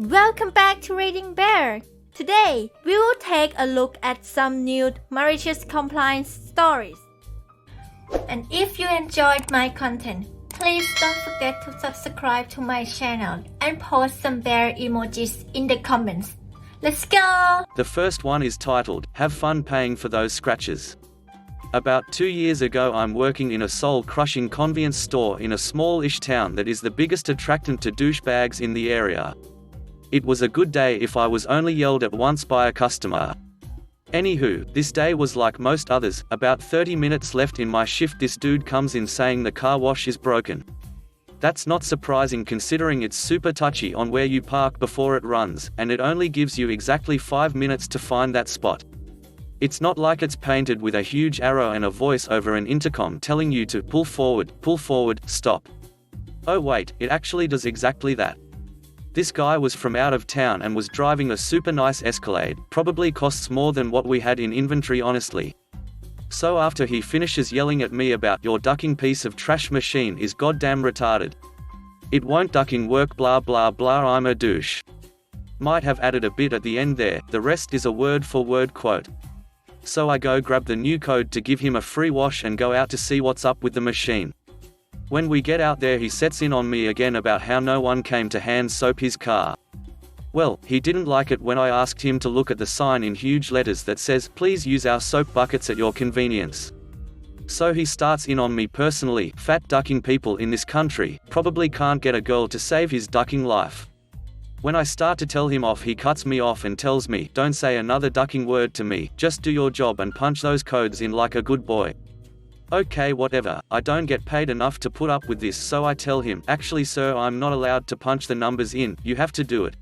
Welcome back to Reading Bear. Today, we will take a look at some new malicious compliance stories. And if you enjoyed my content, please don't forget to subscribe to my channel and post some bear emojis in the comments. Let's go! The first one is titled, Have Fun Paying for Those Scratches. About 2 years ago I'm working in a soul-crushing convenience store in a small-ish town that is the biggest attractant to douchebags in the area. It was a good day if I was only yelled at once by a customer. Anywho, this day was like most others. About 30 minutes left in my shift, this dude comes in saying the car wash is broken. That's not surprising considering it's super touchy on where you park before it runs, and it only gives you exactly 5 minutes to find that spot. It's not like it's painted with a huge arrow and a voice over an intercom telling you to pull forward, stop. Oh wait, it actually does exactly that. This guy was from out of town and was driving a super nice Escalade, probably costs more than what we had in inventory honestly. So after he finishes yelling at me about your ducking piece of trash machine is goddamn retarded. It won't ducking work blah blah blah, I'm a douche. Might have added a bit at the end there, the rest is a word for word quote. So I go grab the new code to give him a free wash and go out to see what's up with the machine. When we get out there he sets in on me again about how no one came to hand soap his car. Well, he didn't like it when I asked him to look at the sign in huge letters that says please use our soap buckets at your convenience. So he starts in on me personally. Fat ducking people in this country probably can't get a girl to save his ducking life. When I start to tell him off he cuts me off and tells me don't say another ducking word to me, just do your job and punch those codes in like a good boy. Okay, whatever, I don't get paid enough to put up with this, so I tell him, actually sir, I'm not allowed to punch the numbers in, you have to do it.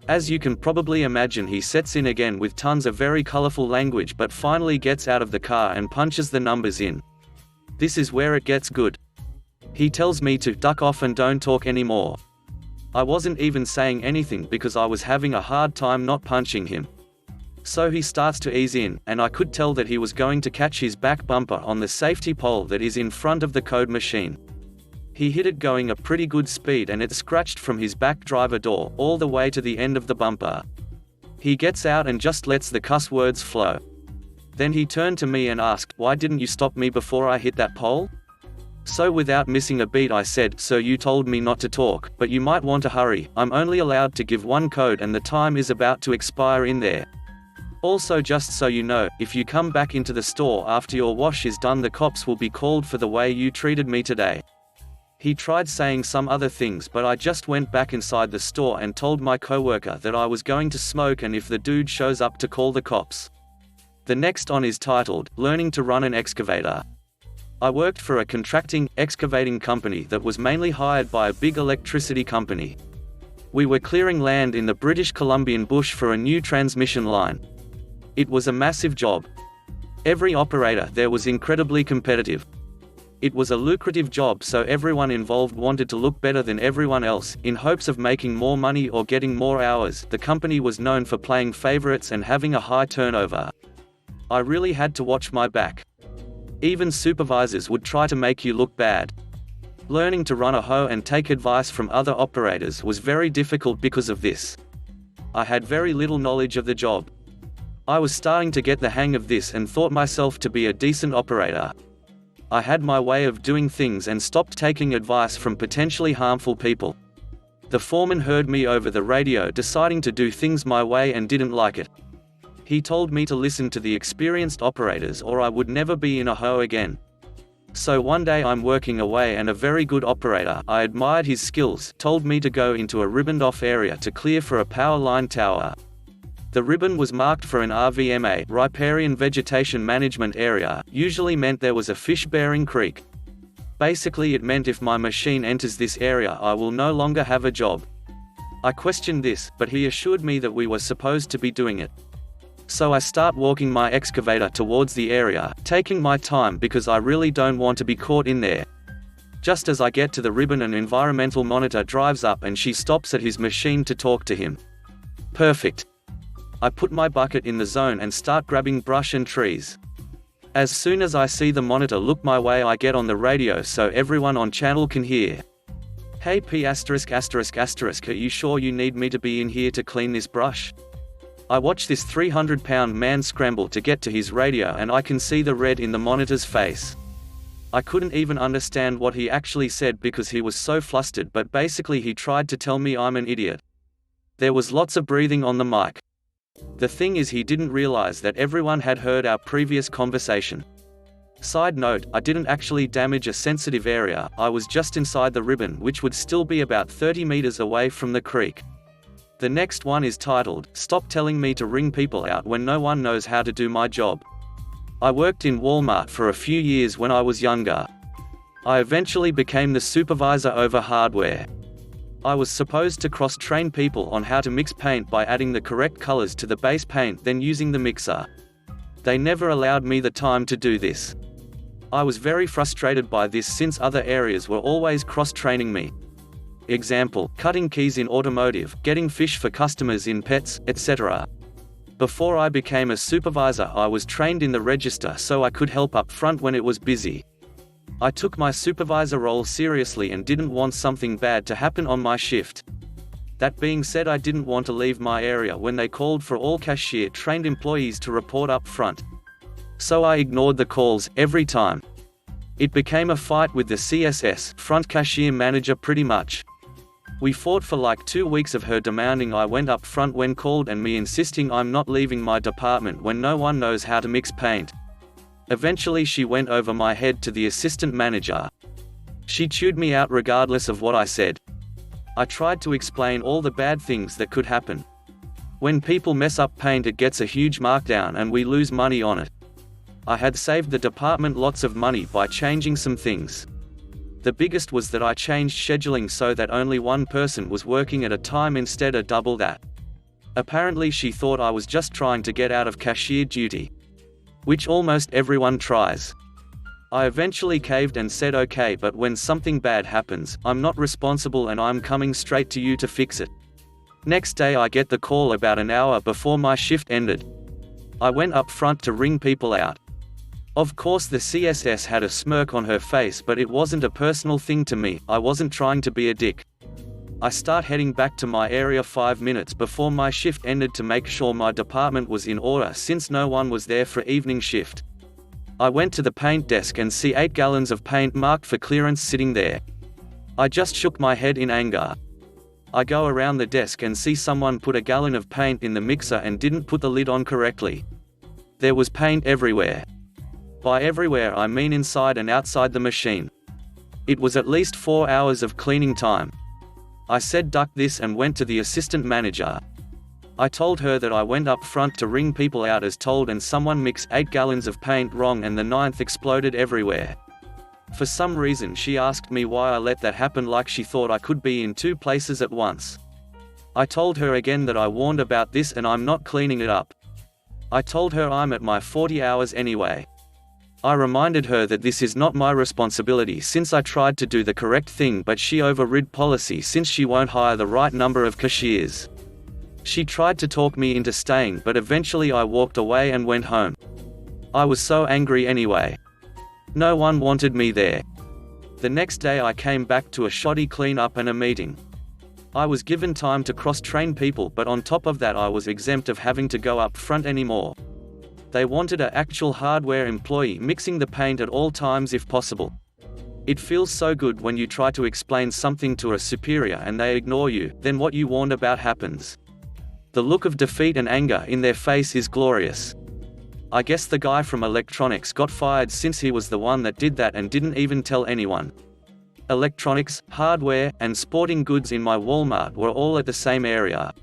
As you can probably imagine, he sets in again with tons of very colorful language but finally gets out of the car and punches the numbers in. This is where it gets good. He tells me to duck off and don't talk anymore. I wasn't even saying anything because I was having a hard time not punching him. So he starts to ease in, and I could tell that he was going to catch his back bumper on the safety pole that is in front of the code machine. He hit it going a pretty good speed and it scratched from his back driver door all the way to the end of the bumper. He gets out and just lets the cuss words flow. Then he turned to me and asked, why didn't you stop me before I hit that pole? So without missing a beat I said, sir, you told me not to talk, but you might want to hurry, I'm only allowed to give one code and the time is about to expire in there. Also, just so you know, if you come back into the store after your wash is done, the cops will be called for the way you treated me today. He tried saying some other things but I just went back inside the store and told my coworker that I was going to smoke and if the dude shows up to call the cops. The next on is titled, Learning to Run an Excavator. I worked for a contracting, excavating company that was mainly hired by a big electricity company. We were clearing land in the British Columbian bush for a new transmission line. It was a massive job. Every operator there was incredibly competitive. It was a lucrative job, so everyone involved wanted to look better than everyone else, in hopes of making more money or getting more hours. The company was known for playing favorites and having a high turnover. I really had to watch my back. Even supervisors would try to make you look bad. Learning to run a hoe and take advice from other operators was very difficult because of this. I had very little knowledge of the job. I was starting to get the hang of this and thought myself to be a decent operator. I had my way of doing things and stopped taking advice from potentially harmful people. The foreman heard me over the radio deciding to do things my way and didn't like it. He told me to listen to the experienced operators or I would never be in a hoe again. So one day I'm working away and a very good operator, I admired his skills, told me to go into a ribboned off area to clear for a power line tower. The ribbon was marked for an RVMA, riparian vegetation management area, usually meant there was a fish-bearing creek. Basically it meant if my machine enters this area I will no longer have a job. I questioned this, but he assured me that we were supposed to be doing it. So I start walking my excavator towards the area, taking my time because I really don't want to be caught in there. Just as I get to the ribbon an environmental monitor drives up and she stops at his machine to talk to him. Perfect. I put my bucket in the zone and start grabbing brush and trees. As soon as I see the monitor look my way I get on the radio so everyone on channel can hear. Hey P*******, are you sure you need me to be in here to clean this brush? I watch this 300-pound man scramble to get to his radio and I can see the red in the monitor's face. I couldn't even understand what he actually said because he was so flustered, but basically he tried to tell me I'm an idiot. There was lots of breathing on the mic. The thing is, he didn't realize that everyone had heard our previous conversation. Side note, I didn't actually damage a sensitive area, I was just inside the ribbon, which would still be about 30 meters away from the creek. The next one is titled, Stop Telling Me to Ring People Out When No One Knows How to Do My Job. I worked in Walmart for a few years when I was younger. I eventually became the supervisor over hardware. I was supposed to cross-train people on how to mix paint by adding the correct colors to the base paint, then using the mixer. They never allowed me the time to do this. I was very frustrated by this since other areas were always cross-training me. Example, cutting keys in automotive, getting fish for customers in pets, etc. Before I became a supervisor, I was trained in the register so I could help up front when it was busy. I took my supervisor role seriously and didn't want something bad to happen on my shift. That being said, I didn't want to leave my area when they called for all cashier-trained employees to report up front. So I ignored the calls, every time. It became a fight with the CSS, front cashier manager pretty much. We fought for like 2 weeks of her demanding I went up front when called and me insisting I'm not leaving my department when no one knows how to mix paint. Eventually she went over my head to the assistant manager. She chewed me out regardless of what I said. I tried to explain all the bad things that could happen. When people mess up paint, it gets a huge markdown and we lose money on it. I had saved the department lots of money by changing some things. The biggest was that I changed scheduling so that only one person was working at a time instead of double that. Apparently she thought I was just trying to get out of cashier duty, which almost everyone tries. I eventually caved and said okay, but when something bad happens, I'm not responsible and I'm coming straight to you to fix it. Next day I get the call about an hour before my shift ended. I went up front to ring people out. Of course the CSS had a smirk on her face, but it wasn't a personal thing to me, I wasn't trying to be a dick. I start heading back to my area 5 minutes before my shift ended to make sure my department was in order since no one was there for evening shift. I went to the paint desk and see 8 gallons of paint marked for clearance sitting there. I just shook my head in anger. I go around the desk and see someone put a gallon of paint in the mixer and didn't put the lid on correctly. There was paint everywhere. By everywhere I mean inside and outside the machine. It was at least 4 hours of cleaning time. I said duck this and went to the assistant manager. I told her that I went up front to ring people out as told and someone mixed 8 gallons of paint wrong and the 9th exploded everywhere. For some reason she asked me why I let that happen, like she thought I could be in 2 places at once. I told her again that I warned about this and I'm not cleaning it up. I told her I'm at my 40 hours anyway. I reminded her that this is not my responsibility since I tried to do the correct thing, but she overrid policy since she won't hire the right number of cashiers. She tried to talk me into staying, but eventually I walked away and went home. I was so angry anyway. No one wanted me there. The next day I came back to a shoddy cleanup and a meeting. I was given time to cross-train people, but on top of that I was exempt of having to go up front anymore. They wanted an actual hardware employee mixing the paint at all times if possible. It feels so good when you try to explain something to a superior and they ignore you, then what you warned about happens. The look of defeat and anger in their face is glorious. I guess the guy from electronics got fired since he was the one that did that and didn't even tell anyone. Electronics, hardware, and sporting goods in my Walmart were all at the same area.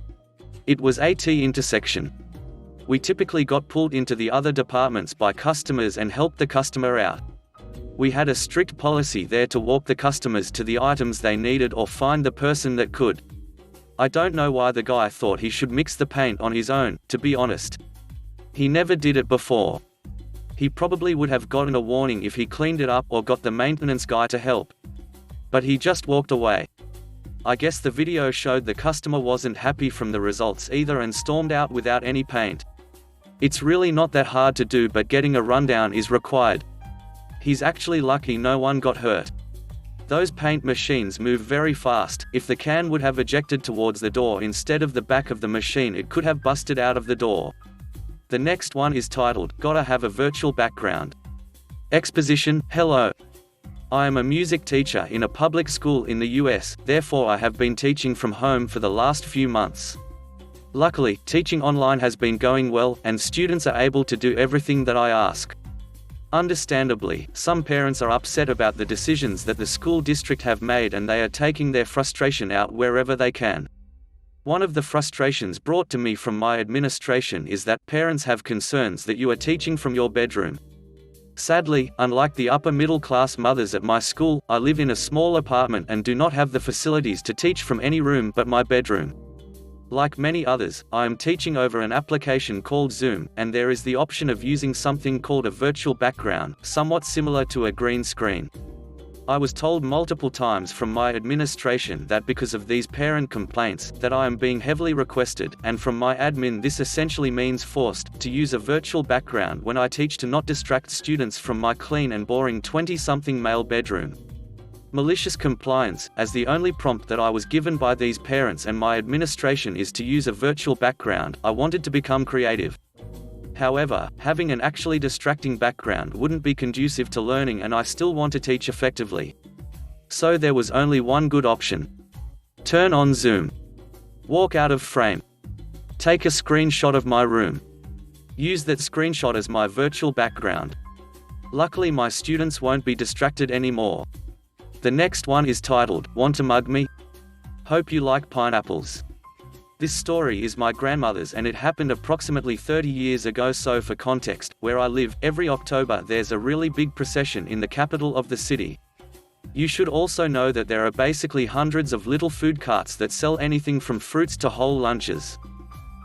It was a T intersection. We typically got pulled into the other departments by customers and helped the customer out. We had a strict policy there to walk the customers to the items they needed or find the person that could. I don't know why the guy thought he should mix the paint on his own, to be honest. He never did it before. He probably would have gotten a warning if he cleaned it up or got the maintenance guy to help. But he just walked away. I guess the video showed the customer wasn't happy from the results either and stormed out without any paint. It's really not that hard to do, but getting a rundown is required. He's actually lucky no one got hurt. Those paint machines move very fast. If the can would have ejected towards the door instead of the back of the machine, it could have busted out of the door. The next one is titled, Gotta Have a Virtual Background. Exposition. Hello. I am a music teacher in a public school in the US, therefore I have been teaching from home for the last few months. Luckily, teaching online has been going well, and students are able to do everything that I ask. Understandably, some parents are upset about the decisions that the school district have made, and they are taking their frustration out wherever they can. One of the frustrations brought to me from my administration is that parents have concerns that you are teaching from your bedroom. Sadly, unlike the upper middle class mothers at my school, I live in a small apartment and do not have the facilities to teach from any room but my bedroom. Like many others, I am teaching over an application called Zoom, and there is the option of using something called a virtual background, somewhat similar to a green screen. I was told multiple times from my administration that because of these parent complaints, that I am being heavily requested, and from my admin this essentially means forced, to use a virtual background when I teach to not distract students from my clean and boring 20-something male bedroom. Malicious compliance, as the only prompt that I was given by these parents and my administration is to use a virtual background, I wanted to become creative. However, having an actually distracting background wouldn't be conducive to learning, and I still want to teach effectively. So there was only one good option. Turn on Zoom. Walk out of frame. Take a screenshot of my room. Use that screenshot as my virtual background. Luckily my students won't be distracted anymore. The next one is titled, Want to Mug Me? Hope you like pineapples. This story is my grandmother's, and it happened approximately 30 years ago. So for context, where I live, every October there's a really big procession in the capital of the city. You should also know that there are basically hundreds of little food carts that sell anything from fruits to whole lunches.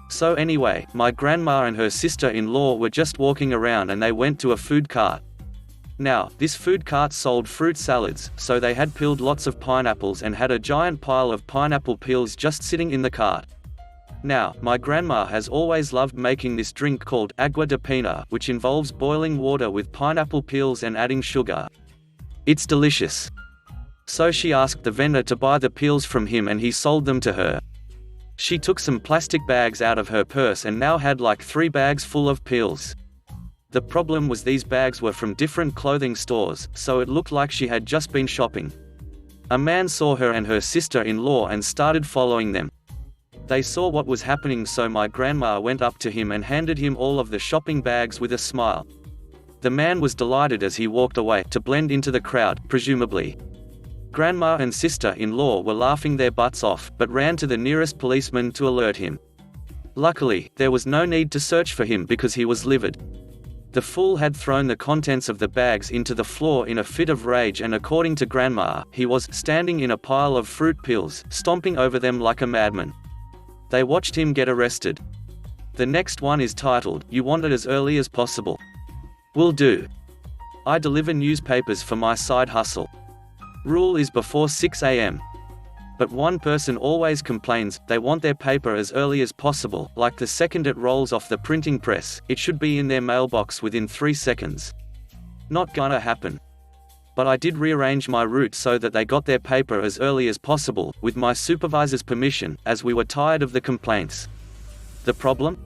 So anyway, my grandma and her sister-in-law were just walking around and they went to a food cart. Now, this food cart sold fruit salads, so they had peeled lots of pineapples and had a giant pile of pineapple peels just sitting in the cart. Now, my grandma has always loved making this drink called agua de pina, which involves boiling water with pineapple peels and adding sugar. It's delicious. So she asked the vendor to buy the peels from him and he sold them to her. She took some plastic bags out of her purse and now had like 3 bags full of peels. The problem was these bags were from different clothing stores, so it looked like she had just been shopping. A man saw her and her sister-in-law and started following them. They saw what was happening, so my grandma went up to him and handed him all of the shopping bags with a smile. The man was delighted as he walked away to blend into the crowd, presumably. Grandma and sister-in-law were laughing their butts off, but ran to the nearest policeman to alert him. Luckily, there was no need to search for him because he was livid. The fool had thrown the contents of the bags into the floor in a fit of rage, and according to Grandma, he was standing in a pile of fruit peels, stomping over them like a madman. They watched him get arrested. The next one is titled, You Want It As Early As Possible. Will do. I deliver newspapers for my side hustle. Rule is before 6 a.m. But one person always complains, they want their paper as early as possible, like the second it rolls off the printing press, it should be in their mailbox within 3 seconds. Not gonna happen. But I did rearrange my route so that they got their paper as early as possible, with my supervisor's permission, as we were tired of the complaints. The problem?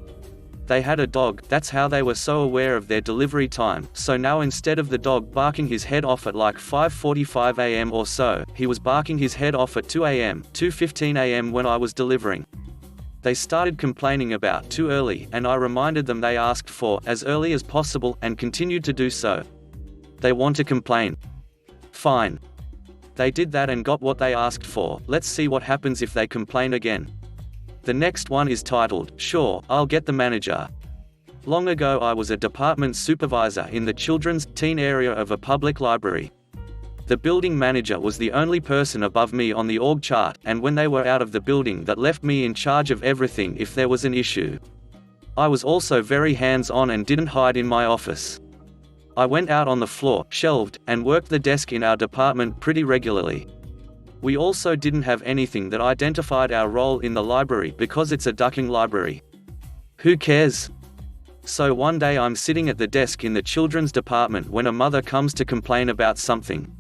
They had a dog, that's how they were so aware of their delivery time, so now instead of the dog barking his head off at like 5:45 a.m. or so, he was barking his head off at 2 a.m., 2:15 a.m. when I was delivering. They started complaining about too early, and I reminded them they asked for as early as possible, and continued to do so. They want to complain. Fine. They did that and got what they asked for, let's see what happens if they complain again. The next one is titled, Sure, I'll Get the Manager. Long ago I was a department supervisor in the children's, teen area of a public library. The building manager was the only person above me on the org chart, and when they were out of the building that left me in charge of everything if there was an issue. I was also very hands-on and didn't hide in my office. I went out on the floor, shelved, and worked the desk in our department pretty regularly. We also didn't have anything that identified our role in the library because it's a ducking library. Who cares? So one day I'm sitting at the desk in the children's department when a mother comes to complain about something.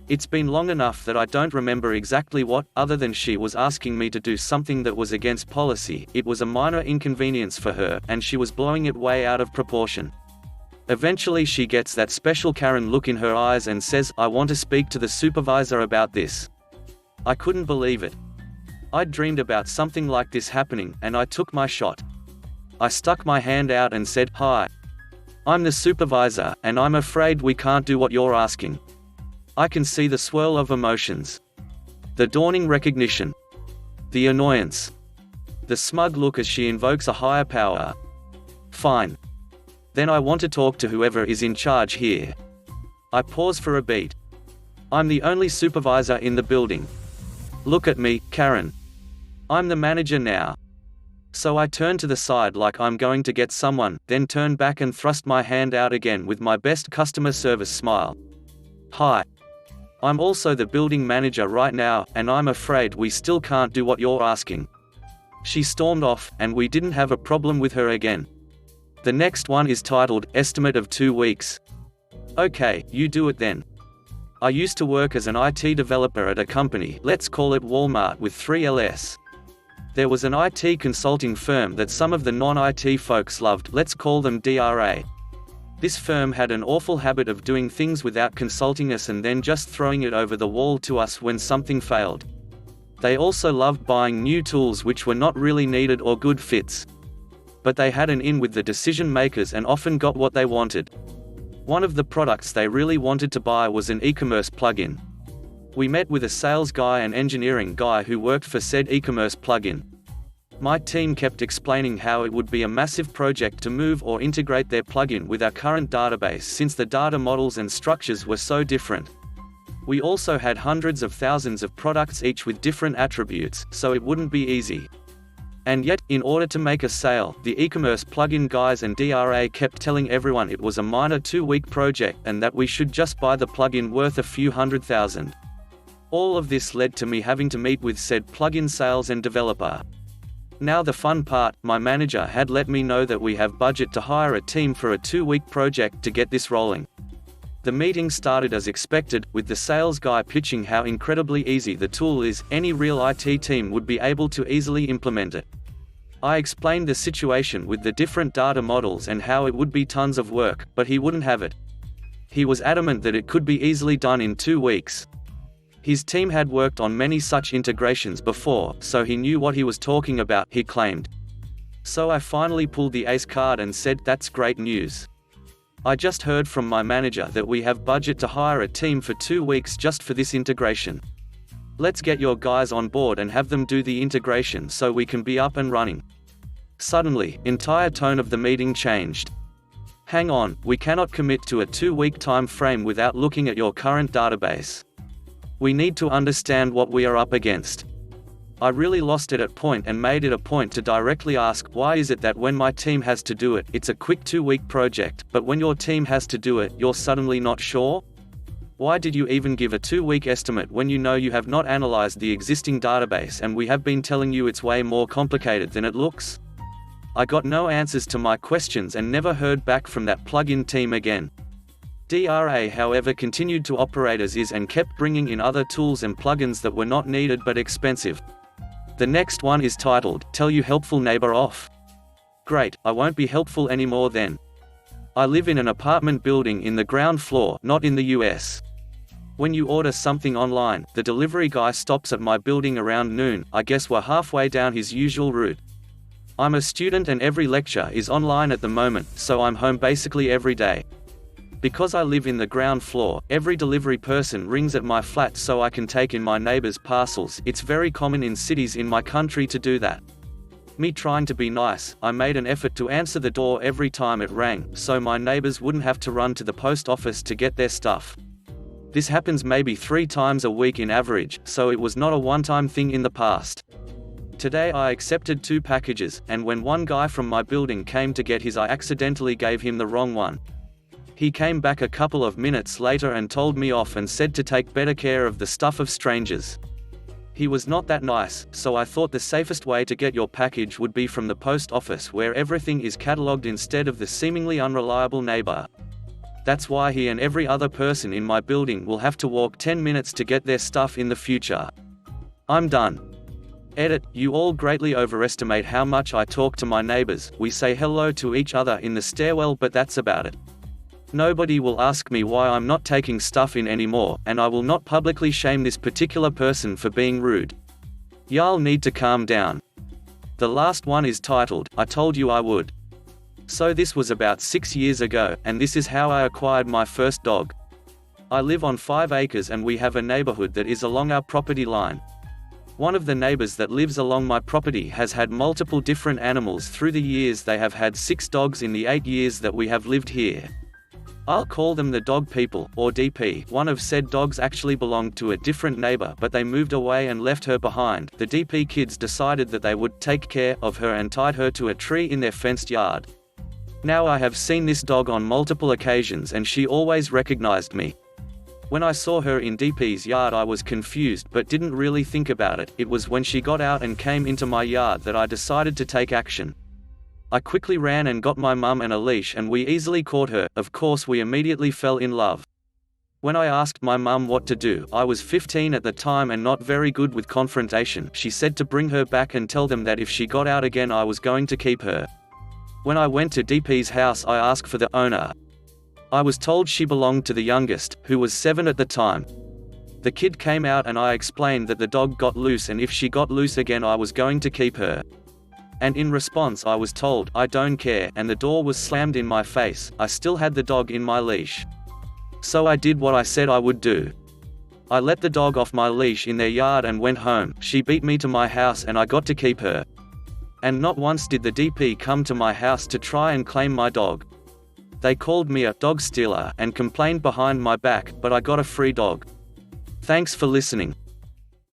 It's been long enough that I don't remember exactly what, other than she was asking me to do something that was against policy. It was a minor inconvenience for her, and she was blowing it way out of proportion. Eventually she gets that special Karen look in her eyes and says, "I want to speak to the supervisor about this." I couldn't believe it. I'd dreamed about something like this happening, and I took my shot. I stuck my hand out and said, "Hi. I'm the supervisor, and I'm afraid we can't do what you're asking." I can see the swirl of emotions. The dawning recognition. The annoyance. The smug look as she invokes a higher power. Fine. Then I want to talk to whoever is in charge here. I pause for a beat. I'm the only supervisor in the building. Look at me, Karen. I'm the manager now. So I turn to the side like I'm going to get someone, then turn back and thrust my hand out again with my best customer service smile. "Hi. I'm also the building manager right now, and I'm afraid we still can't do what you're asking." She stormed off, and we didn't have a problem with her again. The next one is titled, Estimate of 2 weeks. Okay, you do it then. I used to work as an IT developer at a company, let's call it Walmart, with 3 LS. There was an IT consulting firm that some of the non-IT folks loved, let's call them DRA. This firm had an awful habit of doing things without consulting us and then just throwing it over the wall to us when something failed. They also loved buying new tools which were not really needed or good fits. But they had an in with the decision makers and often got what they wanted. One of the products they really wanted to buy was an e-commerce plugin. We met with a sales guy and engineering guy who worked for said e-commerce plugin. My team kept explaining how it would be a massive project to move or integrate their plugin with our current database since the data models and structures were so different. We also had hundreds of thousands of products each with different attributes, so it wouldn't be easy. And yet, in order to make a sale, the e-commerce plugin guys and DRA kept telling everyone it was a minor 2-week project and that we should just buy the plugin worth a few $100,000. All of this led to me having to meet with said plugin sales and developer. Now the fun part, my manager had let me know that we have budget to hire a team for a 2-week project to get this rolling. The meeting started as expected, with the sales guy pitching how incredibly easy the tool is, any real IT team would be able to easily implement it. I explained the situation with the different data models and how it would be tons of work, but he wouldn't have it. He was adamant that it could be easily done in 2 weeks. His team had worked on many such integrations before, so he knew what he was talking about, he claimed. So I finally pulled the ace card and said, "That's great news. I just heard from my manager that we have budget to hire a team for 2 weeks just for this integration. Let's get your guys on board and have them do the integration so we can be up and running." Suddenly, entire tone of the meeting changed. "Hang on, we cannot commit to a 2-week time frame without looking at your current database. We need to understand what we are up against." I really lost it at point and made it a point to directly ask, why is it that when my team has to do it, it's a quick 2-week project, but when your team has to do it, you're suddenly not sure? Why did you even give a 2-week estimate when you know you have not analyzed the existing database and we have been telling you it's way more complicated than it looks? I got no answers to my questions and never heard back from that plugin team again. DRA however continued to operate as is and kept bringing in other tools and plugins that were not needed but expensive. The next one is titled, Tell You Helpful Neighbor Off. Great, I won't be helpful anymore then. I live in an apartment building in the ground floor, not in the US. When you order something online, the delivery guy stops at my building around noon. I guess we're halfway down his usual route. I'm a student and every lecture is online at the moment, so I'm home basically every day. Because I live in the ground floor, every delivery person rings at my flat so I can take in my neighbor's parcels. It's very common in cities in my country to do that. Me trying to be nice, I made an effort to answer the door every time it rang, so my neighbors wouldn't have to run to the post office to get their stuff. This happens maybe 3 times a week in average, so it was not a one-time thing in the past. Today I accepted 2 packages, and when one guy from my building came to get his, I accidentally gave him the wrong one. He came back a couple of minutes later and told me off and said to take better care of the stuff of strangers. He was not that nice, so I thought the safest way to get your package would be from the post office where everything is catalogued instead of the seemingly unreliable neighbor. That's why he and every other person in my building will have to walk 10 minutes to get their stuff in the future. I'm done. Edit, you all greatly overestimate how much I talk to my neighbors. We say hello to each other in the stairwell, but that's about it. Nobody will ask me why I'm not taking stuff in anymore, and I will not publicly shame this particular person for being rude. Y'all need to calm down. The last one is titled, I Told You I Would. So this was about 6 years ago, and this is how I acquired my first dog. I live on 5 acres and we have a neighborhood that is along our property line. One of the neighbors that lives along my property has had multiple different animals through the years. They have had 6 dogs in the 8 years that we have lived here. I'll call them the dog people, or DP. One of said dogs actually belonged to a different neighbor, but they moved away and left her behind. The DP kids decided that they would take care of her and tied her to a tree in their fenced yard. Now I have seen this dog on multiple occasions and she always recognized me. When I saw her in DP's yard I was confused but didn't really think about it. It was when she got out and came into my yard that I decided to take action. I quickly ran and got my mum and a leash and we easily caught her. Of course we immediately fell in love. When I asked my mum what to do, I was 15 at the time and not very good with confrontation. She said to bring her back and tell them that if she got out again I was going to keep her. When I went to DP's house I asked for the owner. I was told she belonged to the youngest, who was 7 at the time. The kid came out and I explained that the dog got loose and if she got loose again I was going to keep her. And in response I was told, I don't care, and the door was slammed in my face. I still had the dog in my leash. So I did what I said I would do. I let the dog off my leash in their yard and went home. She beat me to my house and I got to keep her. And not once did the DP come to my house to try and claim my dog. They called me a dog stealer and complained behind my back, but I got a free dog. Thanks for listening.